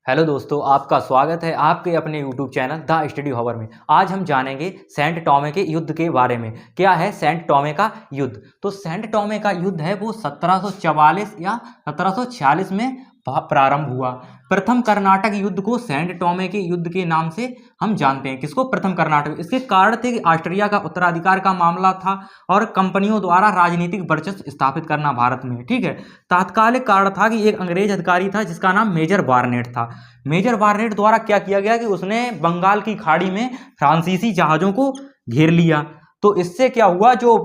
Hello दोस्तों, आपका स्वागत है आपके अपने YouTube channel the study hover में। आज हम जानेंगे सेंट टॉमे के युद्ध के बारे में। क्या है सेंट टॉमे का युद्ध? तो सेंट टॉमे का युद्ध है वो 1744 या 1746 में प्रारंभ हुआ। प्रथम कर्नाटक युद्ध को सेंट टॉमे के युद्ध के नाम से हम जानते हैं। किसको? प्रथम कर्नाटक। इसके कारण थे कि ऑस्ट्रिया का उत्तराधिकार का मामला था और कंपनियों द्वारा राजनीतिक वर्चस्व स्थापित करना भारत में। ठीक है। तात्कालिक कारण था कि एक अंग्रेज अधिकारी था जिसका नाम मेजर बार्नेट था। मेजर बार्नेट द्वारा क्या किया गया कि उसने बंगाल की खाड़ी में फ्रांसीसी जहाजों को घेर लिया। तो इससे क्या हुआ, जो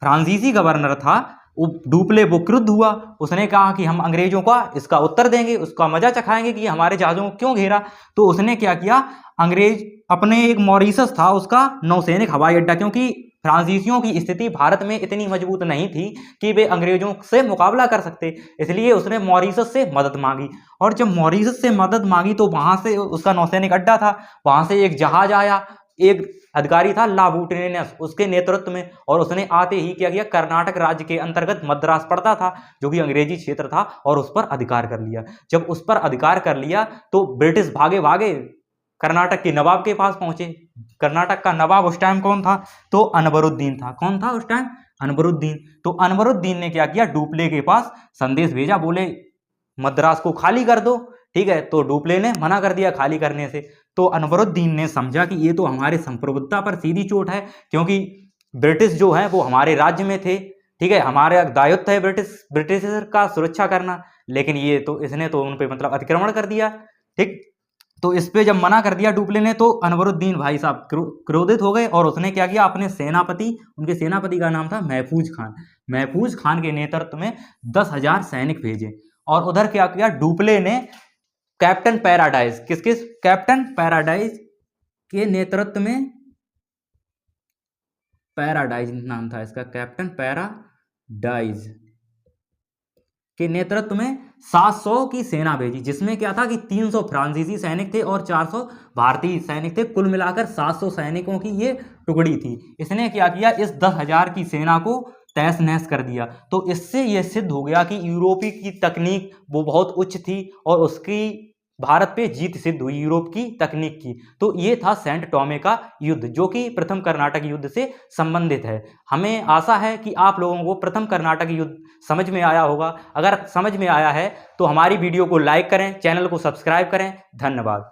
फ्रांसीसी गवर्नर था डुप्ले वो क्रुद्ध हुआ। उसने कहा कि हम अंग्रेजों का इसका उत्तर देंगे, उसका मजा चखाएंगे कि हमारे जहाजों को क्यों घेरा। तो उसने क्या किया, अंग्रेज अपने एक मॉरिशस था उसका नौसैनिक हवाई अड्डा, क्योंकि फ्रांसीसियों की स्थिति भारत में इतनी मजबूत नहीं थी कि वे अंग्रेजों से मुकाबला कर सकते, इसलिए उसने मॉरिशस से मदद मांगी। और जब मॉरिशस से मदद मांगी तो वहां से उसका नौसैनिक अड्डा था, वहां से एक जहाज आया, एक अधिकारी था लाबुटिनेस उसके नेतृत्व में, और उसने आते ही क्या किया, कर्नाटक राज्य के अंतर्गत मद्रास पड़ता था जो कि अंग्रेजी क्षेत्र था, और उस पर अधिकार कर लिया। जब उस पर अधिकार कर लिया तो ब्रिटिश भागे भागे कर्नाटक के नवाब के पास पहुंचे। कर्नाटक का नवाब उस टाइम कौन था? तो अनवरुद्दीन था। कौन था उस टाइम? अनवरुद्दीन। तो अनवरुद्दीन ने क्या किया, डुप्ले के पास संदेश भेजा, बोले मद्रास को खाली कर दो। ठीक है। तो डुप्ले ने मना कर दिया खाली करने से। तो अनवरुद्दीन ने समझा कि ये तो हमारे संप्रभुता पर सीधी चोट है, क्योंकि ब्रिटिश जो है वो हमारे राज्य में थे। ठीक है, हमारा दायित्व है ब्रिटिशर का सुरक्षा करना, लेकिन ये तो इसने तो उन पे मतलब अतिक्रमण कर दिया। ठीक। तो इस पे जब मना कर दिया डुप्ले ने, तो अनवरुद्दीन भाई साहब क्रोधित हो गए, और उसने क्या किया, अपने सेनापति, उनके सेनापति का नाम था महफूज खान, महफूज खान के नेतृत्व में 10,000 सैनिक भेजे। और उधर क्या किया, डुप्ले ने कैप्टन पैराडाइज, कैप्टन पैराडाइज के नेतृत्व में, पैराडाइज नाम था इसका, कैप्टन पैराडाइज के नेतृत्व में 700 की सेना भेजी, जिसमें क्या था कि 300 फ्रांसीसी सैनिक थे और 400 भारतीय सैनिक थे। कुल मिलाकर 700 सैनिकों की ये टुकड़ी थी। इसने क्या किया, इस 10,000 की सेना को तहस नहस कर दिया। तो इससे यह सिद्ध हो गया कि यूरोपी की तकनीक वो बहुत उच्च थी, और उसकी भारत पे जीत सिद्ध हुई यूरोप की तकनीक की। तो ये था सेंट टॉमे का युद्ध, जो कि प्रथम कर्नाटक युद्ध से संबंधित है। हमें आशा है कि आप लोगों को प्रथम कर्नाटक युद्ध समझ में आया होगा। अगर समझ में आया है तो हमारी वीडियो को लाइक करें, चैनल को सब्सक्राइब करें। धन्यवाद।